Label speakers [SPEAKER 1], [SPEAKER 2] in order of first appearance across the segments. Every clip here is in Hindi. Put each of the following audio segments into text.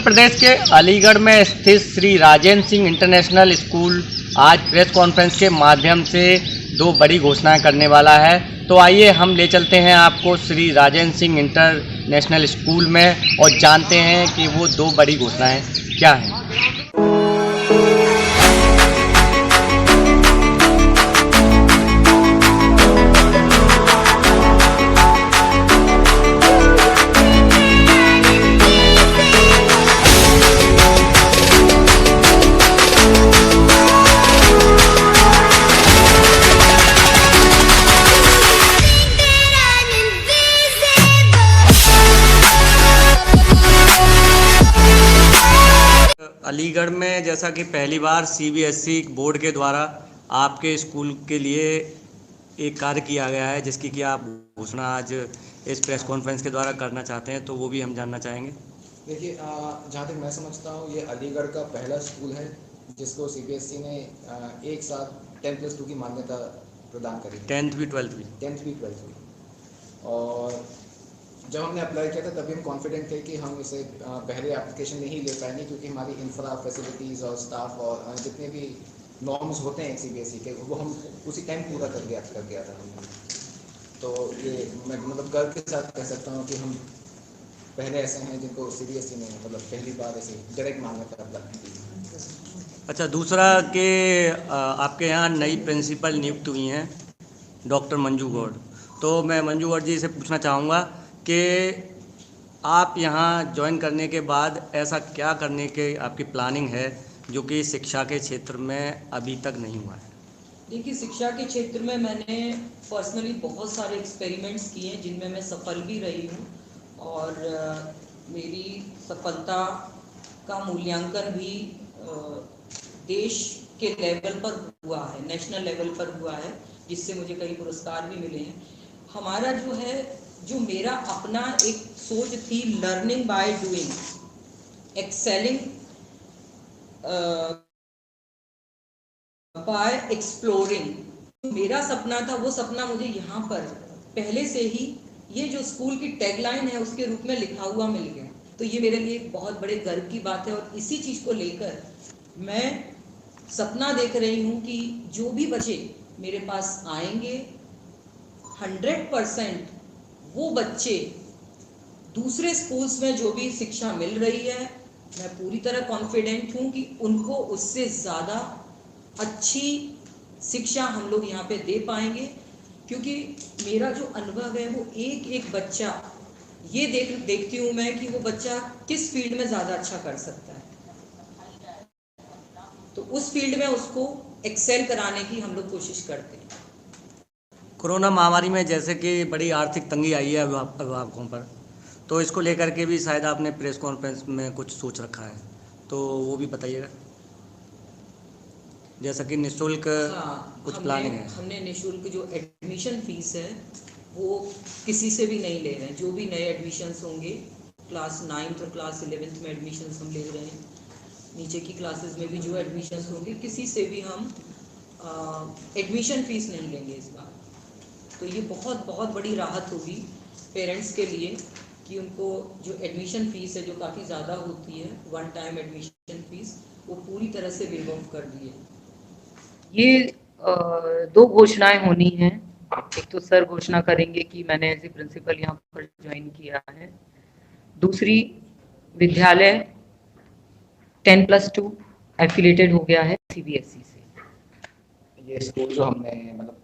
[SPEAKER 1] प्रदेश के अलीगढ़ में स्थित श्री राजेंद्र सिंह इंटरनेशनल स्कूल आज प्रेस कॉन्फ्रेंस के माध्यम से दो बड़ी घोषणाएं करने वाला है। तो आइए हम ले चलते हैं आपको श्री राजेंद्र सिंह इंटरनेशनल स्कूल में और जानते हैं कि वो दो बड़ी घोषणाएं क्या हैं। अलीगढ़ में जैसा कि पहली बार सीबीएसई बोर्ड के द्वारा आपके स्कूल के लिए एक कार्य किया गया है, जिसकी कि आप घोषणा आज इस प्रेस कॉन्फ्रेंस के द्वारा करना चाहते हैं, तो वो भी हम जानना चाहेंगे।
[SPEAKER 2] देखिए, जहाँ तक मैं समझता हूँ ये अलीगढ़ का पहला स्कूल है जिसको सीबीएसई ने एक साथ 10+2 की मान्यता प्रदान करी।
[SPEAKER 1] 10th भी 12th
[SPEAKER 2] भी। और जब हमने अप्लाई किया था तभी हम कॉन्फिडेंट थे कि हम इसे पहले एप्लीकेशन नहीं ले पाएंगे, क्योंकि हमारी इंफ्रा फैसिलिटीज़ और स्टाफ और जितने भी नॉर्म्स होते हैं सीबीएसई के वो हम उसी टाइम पूरा कर गया था हमने। तो ये मैं मतलब गर्व के साथ कह सकता हूँ कि हम पहले ऐसे हैं जिनको सीबीएसई ने मतलब पहली बार ऐसे डायरेक्ट मान्यता प्रदान की।
[SPEAKER 1] अच्छा, दूसरा कि आपके यहाँ नई प्रिंसिपल नियुक्त हुई हैं डॉक्टर मंजू गौड़। तो मैं मंजू गौड़ जी से पूछना चाहूँगा कि आप यहाँ ज्वाइन करने के बाद ऐसा क्या करने के आपकी प्लानिंग है जो कि शिक्षा के क्षेत्र में अभी तक नहीं हुआ है।
[SPEAKER 3] देखिए, शिक्षा के क्षेत्र में मैंने पर्सनली बहुत सारे एक्सपेरिमेंट्स किए हैं जिनमें मैं सफल भी रही हूँ, और मेरी सफलता का मूल्यांकन भी देश के लेवल पर हुआ है, नेशनल लेवल पर हुआ है, जिससे मुझे कई पुरस्कार भी मिले हैं। हमारा जो मेरा अपना एक सोच थी, learning by doing, excelling bye exploring, मेरा सपना था, वो सपना मुझे यहाँ पर पहले से ही ये जो स्कूल की टैगलाइन है उसके रूप में लिखा हुआ मिल गया। तो ये मेरे लिए एक बहुत बड़े गर्व की बात है, और इसी चीज़ को लेकर मैं सपना देख रही हूँ कि जो भी बच्चे मेरे पास आएंगे 100% वो बच्चे दूसरे स्कूल्स में जो भी शिक्षा मिल रही है, मैं पूरी तरह कॉन्फिडेंट हूँ कि उनको उससे ज़्यादा अच्छी शिक्षा हम लोग यहाँ पे दे पाएंगे, क्योंकि मेरा जो अनुभव है वो एक बच्चा ये देखती हूँ मैं कि वो बच्चा किस फील्ड में ज़्यादा अच्छा कर सकता है, तो उस फील्ड में उसको एक्सेल कराने की हम लोग कोशिश करते हैं।
[SPEAKER 1] कोरोना महामारी में जैसे कि बड़ी आर्थिक तंगी आई है अभिभावकों पर, तो इसको लेकर के भी शायद आपने प्रेस कॉन्फ्रेंस में कुछ सोच रखा है, तो वो भी बताइएगा। जैसा कि निःशुल्क कुछ प्लानिंग है।
[SPEAKER 3] हमने निःशुल्क जो एडमिशन फीस है वो किसी से भी नहीं ले रहे हैं। जो भी नए एडमिशन्स होंगे, क्लास 9th और क्लास 11th में एडमिशन्स हम ले रहे हैं, नीचे की क्लासेस में भी जो एडमिशन्स होंगे किसी से भी हम एडमिशन फ़ीस नहीं लेंगे इस बार। तो ये बहुत बड़ी राहत होगी पेरेंट्स के लिए कि उनको जो एडमिशन फ़ीस है जो काफ़ी ज़्यादा होती है, वन टाइम एडमिशन फ़ीस, वो पूरी तरह से वेव ऑफ कर दी है।
[SPEAKER 4] ये दो घोषणाएं होनी हैं। एक तो सर घोषणा करेंगे कि मैंने एज ए प्रिंसिपल यहाँ पर ज्वाइन किया है। दूसरी, विद्यालय 10+2 एफिलेटेड हो गया है सीबीएसई से।
[SPEAKER 2] ये स्कूल जो हमने मतलब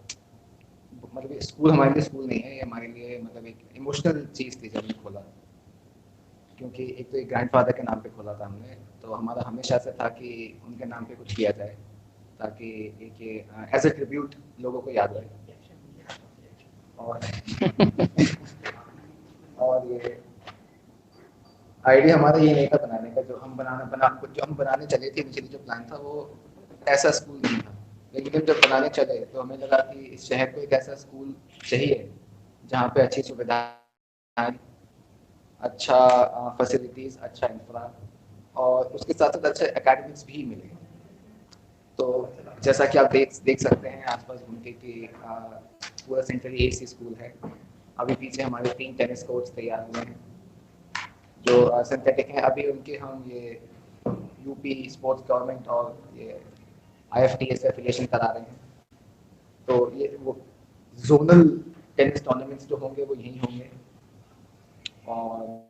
[SPEAKER 2] स्कूल हमारे लिए स्कूल नहीं है, ये हमारे लिए मतलब एक इमोशनल चीज़ थी जब हमने खोला, क्योंकि एक तो एक ग्रैंडफादर के नाम पे खोला था हमने, तो हमारा हमेशा से था कि उनके नाम पे कुछ किया जाए ताकि एक एज ए ट्रिब्यूट लोगों को याद रहे। और ये आइडिया हमारा ये नहीं था बनाने का, जो हम बनाने चले थे, इनिशियली जो प्लान था वो ऐसा स्कूल नहीं था, लेकिन जब बनाने चले तो हमें लगा कि इस शहर को एक ऐसा स्कूल चाहिए जहाँ पे अच्छी सुविधाएं, अच्छा फैसिलिटीज़, अच्छा इंफ्रा और उसके साथ साथ अच्छे एकेडमिक्स भी मिले। तो जैसा कि आप देख सकते हैं आसपास घूम के कि पूरा सेंट्रली एसी स्कूल है। अभी पीछे हमारे 3 टेनिस कोर्ट्स तैयार हुए हैं जो सिंथेटिक हैं, अभी उनके हम ये यूपी स्पोर्ट्स गवर्नमेंट और ये IFTA से एफिलिएशन करा रहे हैं। तो ये वो जोनल टेनिस टूर्नामेंट्स जो होंगे वो यहीं होंगे, और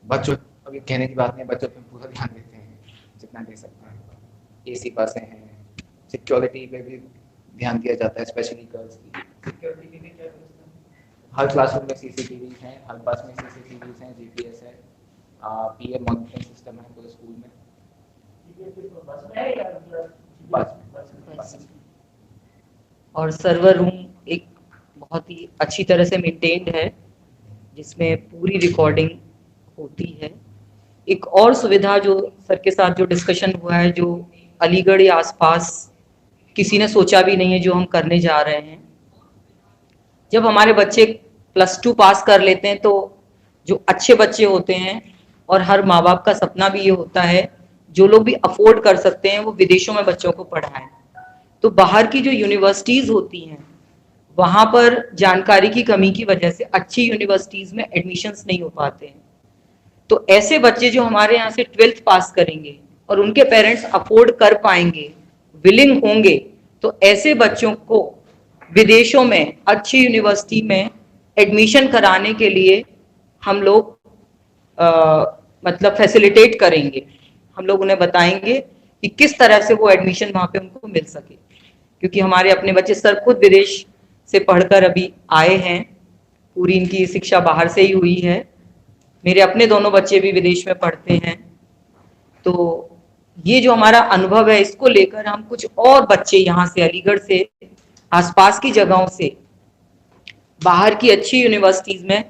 [SPEAKER 2] बच्चों, अभी कहने की बात नहीं, बच्चों पे पूरा ध्यान देते हैं जितना दे सकते हैं। AC बसें हैं, सिक्योरिटी पे भी ध्यान दिया जाता है, स्पेशली गर्ल्स की सिक्योरिटी के लिए। क्या हर क्लासरूम में CCTV हैं, हर बस में CCTV हैं, GPS है, PM मॉनिटरिंग सिस्टम है पूरे स्कूल में। बस में।
[SPEAKER 4] और सर्वर रूम एक बहुत ही अच्छी तरह से मेंटेन्ड है, जिसमें पूरी रिकॉर्डिंग होती है। एक और सुविधा जो सर के साथ जो डिस्कशन हुआ है, जो अलीगढ़ या आसपास किसी ने सोचा भी नहीं है, जो हम करने जा रहे हैं। जब हमारे बच्चे +2 पास कर लेते हैं, तो जो अच्छे बच्चे होते हैं, और हर माँ बाप का सपना भी ये होता है, जो लोग भी अफोर्ड कर सकते हैं वो विदेशों में बच्चों को पढ़ाएं। तो बाहर की जो यूनिवर्सिटीज होती हैं, वहां पर जानकारी की कमी की वजह से अच्छी यूनिवर्सिटीज में एडमिशन्स नहीं हो पाते हैं। तो ऐसे बच्चे जो हमारे यहाँ से 12th पास करेंगे और उनके पेरेंट्स अफोर्ड कर पाएंगे, विलिंग होंगे, तो ऐसे बच्चों को विदेशों में अच्छी यूनिवर्सिटी में एडमिशन कराने के लिए हम लोग मतलब फैसिलिटेट करेंगे। हम लोग उन्हें बताएंगे कि किस तरह से वो एडमिशन वहां पे उनको मिल सके, क्योंकि हमारे अपने बच्चे सर खुद विदेश से पढ़कर अभी आए हैं, पूरी इनकी शिक्षा बाहर से ही हुई है। मेरे अपने दोनों बच्चे भी विदेश में पढ़ते हैं। तो ये जो हमारा अनुभव है, इसको लेकर हम कुछ और बच्चे यहाँ से अलीगढ़ से आसपास की जगहों से बाहर की अच्छी यूनिवर्सिटीज में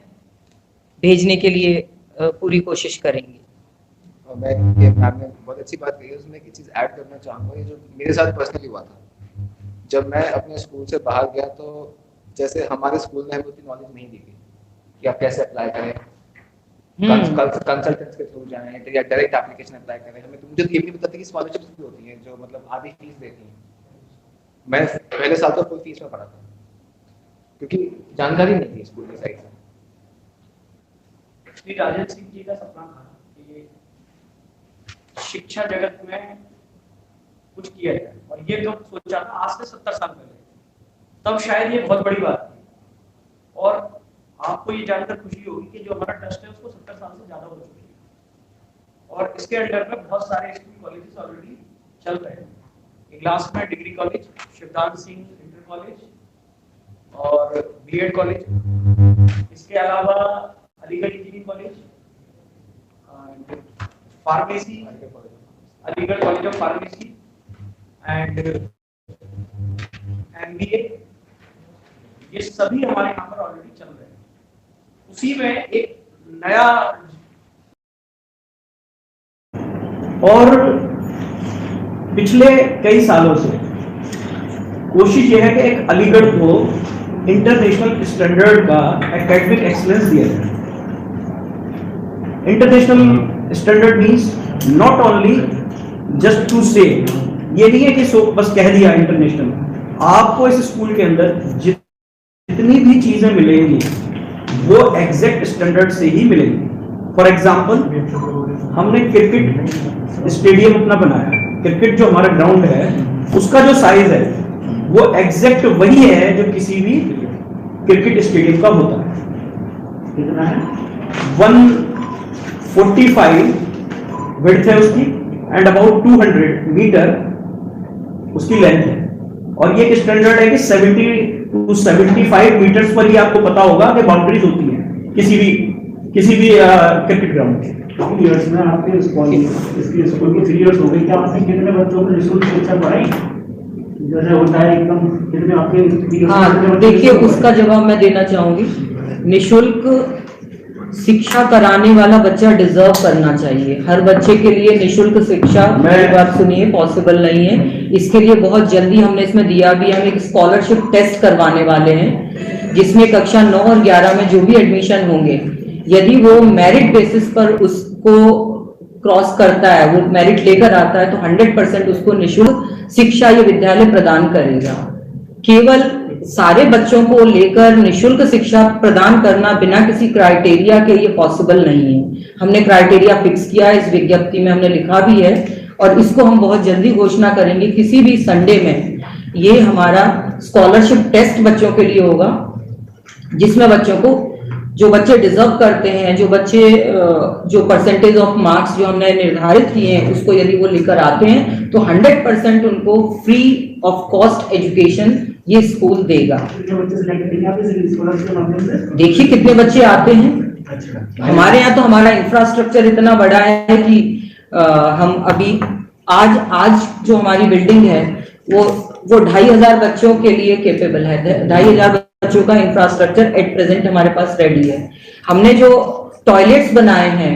[SPEAKER 4] भेजने के लिए पूरी कोशिश करेंगे।
[SPEAKER 2] और मैं ये मैम ने बहुत अच्छी बात कही है, उसमें एक चीज़ ऐड करना चाहूँगा। ये जो मेरे साथ पर्सनली हुआ था, जब मैं अपने स्कूल से बाहर गया, तो जैसे हमारे स्कूल में हमें उतनी नॉलेज नहीं दी गई कि आप कैसे अप्लाई करें, कंसल्टेंट्स के थ्रू जाएं या डायरेक्ट एप्लीकेशन अप्लाई करें। हमें तो मुझे ये भी नहीं पता था कि स्कॉलरशिप्स भी होती हैं जो मतलब आधी फीस देती हैं। मैं पहले साल तो फुल फीस में पढ़ा था, क्योंकि जानकारी नहीं थी स्कूल की साइड से।
[SPEAKER 5] श्री राजेंद्र सिंह जी का सपना था कि शिक्षा जगत में कुछ किया जाए, और ये जो सोचा था आज से 70 साल पहले, तब शायद ये बहुत बड़ी बात थी। और आपको ये जानकर खुशी होगी कि जो हमारा ट्रस्ट है उसको 70 साल से ज्यादा हो चुकी है, और इसके अंडर में बहुत सारे स्कूल कॉलेजेस ऑलरेडी चल रहे हैं। इगलास में degree college, Shivdan Singh inter college और BEd कॉलेज, इसके अलावा Aligarh engineering college, pharmacy, Aligarh college of pharmacy and MBA, ये सभी हमारे यहाँ पर ऑलरेडी चल रहे हैं। उसी में एक नया और पिछले कई सालों से कोशिश ये है कि एक अलीगढ़ को इंटरनेशनल स्टैंडर्ड का एकेडमिक एक्सीलेंस दिया जाए। International standard means not only just to say, ये नहीं है कि बस कह दिया इंटरनेशनल। आपको इस स्कूल के अंदर जितनी भी चीजें मिलेंगी वो एग्जैक्ट स्टैंडर्ड से ही मिलेंगी। फॉर एग्जांपल, हमने क्रिकेट स्टेडियम अपना बनाया। क्रिकेट जो हमारा ग्राउंड है उसका जो साइज है वो एग्जैक्ट वही है जो किसी भी क्रिकेट स्टेडियम का होता है। कितना है? 145 विड्थ है उसकी एंड अबाउट 200 मीटर उसकी लेंथ है। और ये एक स्टैंडर्ड है कि 70 to 75 मीटर्स पर ही आपको पता होगा कि बाउंड्रीज होती हैं किसी भी क्रिकेट ग्राउंड के।
[SPEAKER 6] इयर्स में आपके स्कूल की 3 इयर्स हो गई, क्या आपने कितने बच्चों को निःशुल्क शिक्षा पढ़ाई? जैसे होता है एकदम कितने आपके?
[SPEAKER 4] हाँ, देखिए उसका जवाब मैं देना चाहूंगी। निःशुल्क शिक्षा कराने वाला बच्चा डिजर्व करना चाहिए। हर बच्चे के लिए निःशुल्क शिक्षा, मेरी बात सुनिए, पॉसिबल नहीं है। इसके लिए बहुत जल्दी हमने इसमें दिया भी, हम एक स्कॉलरशिप टेस्ट करवाने वाले हैं, जिसमें कक्षा 9 और 11 में जो भी एडमिशन होंगे, यदि वो मेरिट बेसिस पर उसको क्रॉस करता है, वो मेरिट लेकर आता है, तो 100% उसको निःशुल्क शिक्षा ये विद्यालय प्रदान करेगा। केवल सारे बच्चों को लेकर निशुल्क शिक्षा प्रदान करना बिना किसी क्राइटेरिया के ये पॉसिबल नहीं है। हमने क्राइटेरिया फिक्स किया है, इस विज्ञप्ति में हमने लिखा भी है और इसको हम बहुत जल्दी घोषणा करेंगे। किसी भी संडे में ये हमारा स्कॉलरशिप टेस्ट बच्चों के लिए होगा, जिसमें बच्चों को, जो बच्चे डिजर्व करते हैं, जो बच्चे जो परसेंटेज ऑफ मार्क्स जो हमने निर्धारित किए हैं उसको यदि वो लेकर आते हैं तो 100% उनको फ्री ऑफ कॉस्ट एजुकेशन ये स्कूल देगा। देखिए कितने बच्चे आते हैं हमारे यहाँ, तो हमारा इंफ्रास्ट्रक्चर इतना बड़ा है कि हम अभी आज जो हमारी बिल्डिंग है वो 2500 बच्चों के लिए केपेबल है। 2500 बच्चों का इंफ्रास्ट्रक्चर एट प्रेजेंट हमारे पास रेडी है। हमने जो टॉयलेट्स बनाए हैं,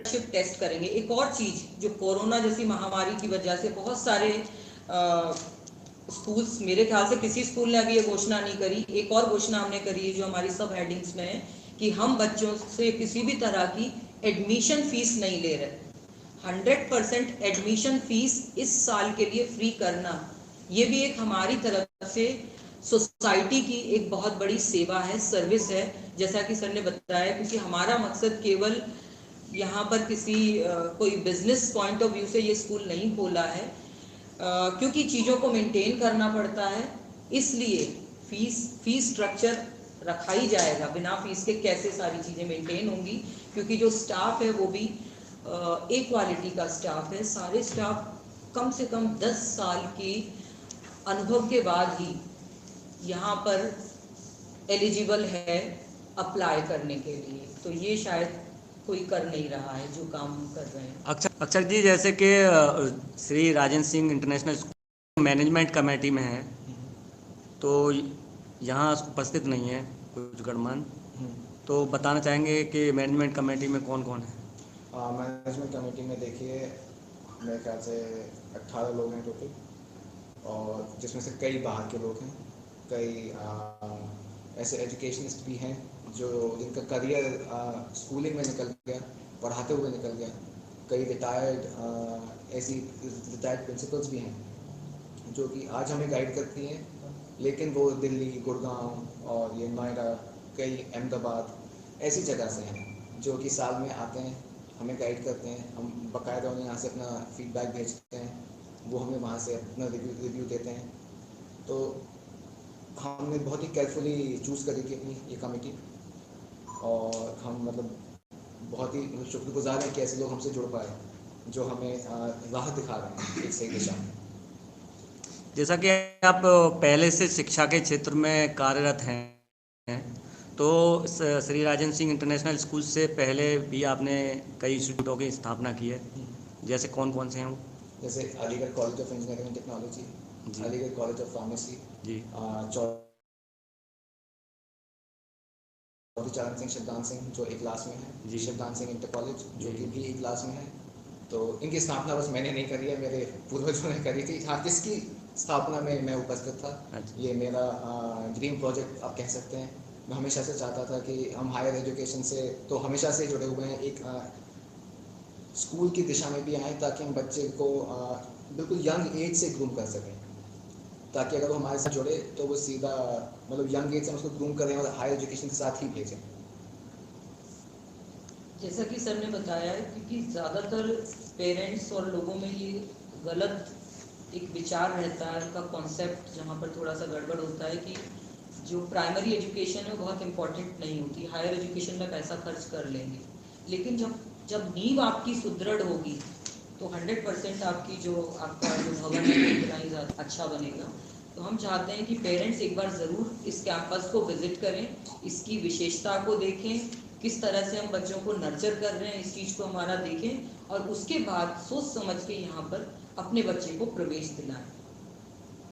[SPEAKER 3] टेस्ट करेंगे। एक और चीज जो कोरोना जैसी महामारी की वजह से बहुत सारे स्कूल्स, मेरे ख्याल से किसी स्कूल ने अभी ये घोषणा नहीं करी, एक और घोषणा हमने करी है जो हमारी सब हेडिंग्स में है कि हम बच्चों से किसी भी तरह की एडमिशन फीस नहीं ले रहे। 100% एडमिशन फीस इस साल के लिए फ्री करना, ये भी एक हमारी तरफ से सोसाइटी की एक बहुत बड़ी सेवा है, सर्विस है, जैसा कि सर ने बताया। क्योंकि हमारा मकसद केवल यहाँ पर किसी कोई बिजनेस पॉइंट ऑफ व्यू से ये स्कूल नहीं खोला है, क्योंकि चीज़ों को मेंटेन करना पड़ता है, इसलिए फीस स्ट्रक्चर रखा ही जाएगा। बिना फीस के कैसे सारी चीज़ें मेंटेन होंगी, क्योंकि जो स्टाफ है वो भी एक क्वालिटी का स्टाफ है। सारे स्टाफ कम से कम 10 साल की अनुभव के बाद ही यहाँ पर एलिजिबल है अप्लाई करने के लिए। तो ये शायद कोई कर नहीं रहा है जो काम हम कर रहे हैं।
[SPEAKER 1] अक्षर जी, जैसे कि Shri Rajendra Singh international school management committee में है, तो यहाँ उपस्थित नहीं है कुछ गणमान्य, तो बताना चाहेंगे कि मैनेजमेंट कमेटी में कौन कौन है?
[SPEAKER 2] मैनेजमेंट कमेटी में देखिए मेरे ख्याल से 18 लोग हैं टोटल, और जिसमें से कई बाहर के लोग हैं, कई ऐसे एजुकेशनिस्ट भी हैं जो जिनका करियर स्कूलिंग में निकल गया, पढ़ाते हुए निकल गया, कई रिटायर्ड प्रिंसिपल्स भी हैं जो कि आज हमें गाइड करती हैं, लेकिन वो दिल्ली, गुड़गांव और ये नोएडा, कई अहमदाबाद ऐसी जगह से हैं जो कि साल में आते हैं, हमें गाइड करते हैं। हम बाकायदा उन्हें यहाँ से अपना फीडबैक भेजते हैं, वो हमें वहाँ से अपना रिव्यू देते हैं। तो हमने बहुत ही केयरफुली चूज़ करी थी अपनी ये कमेटी, और हम मतलब बहुत ही शुक्रगुजार हैं कि ऐसे लोग हमसे जुड़ पाए जो हमें राह दिखा रहे हैं एक सही दिशा में।
[SPEAKER 1] जैसा कि आप पहले से शिक्षा के क्षेत्र में कार्यरत हैं, तो श्री राजेंद्र सिंह इंटरनेशनल स्कूल से पहले भी आपने कई इंस्टीट्यूटों की स्थापना की है, जैसे कौन कौन से हैं वो?
[SPEAKER 2] जैसे Aligarh college of engineering and technology, Aligarh college of pharmacy जी, चौधरी चरण सिंह शिवदान सिंह जो एक क्लास में है, शिवदान सिंह इंटर कॉलेज जो कि भी एक क्लास में है। तो इनकी स्थापना बस मैंने नहीं करी है, मेरे पूर्वजों ने करी थी। हाँ, जिसकी स्थापना में मैं उपस्थित था। ये मेरा ड्रीम प्रोजेक्ट आप कह सकते हैं। मैं हमेशा से चाहता था कि हम हायर एजुकेशन से तो हमेशा से जुड़े हुए हैं, एक स्कूल की दिशा में भी आएँ ताकि हम बच्चे को बिल्कुल यंग एज से ग्रूम कर सकें, ताकि अगर वो हमारे साथ जुड़े तो वो सीधा मतलब यंग एज से हम उसको ग्रूम करें और हायर एजुकेशन के साथ ही भेजें।
[SPEAKER 3] जैसा कि सर ने बताया है, क्योंकि ज़्यादातर पेरेंट्स और लोगों में ये गलत एक विचार रहता है, उनका कॉन्सेप्ट जहाँ पर थोड़ा सा गड़बड़ होता है कि जो प्राइमरी एजुकेशन है बहुत इम्पोर्टेंट नहीं होती, हायर एजुकेशन में पैसा खर्च कर लेंगे। लेकिन जब नींव आपकी सुदृढ़ होगी तो 100% आपका जो भवन है इतना ही अच्छा बनेगा। तो हम चाहते हैं कि पेरेंट्स एक बार ज़रूर इस कैंपस को विज़िट करें, इसकी विशेषता को देखें, किस तरह से हम बच्चों को नर्चर कर रहे हैं, इस चीज़ को हमारा देखें, और उसके बाद सोच समझ के यहाँ पर अपने बच्चे को प्रवेश दिलाएं।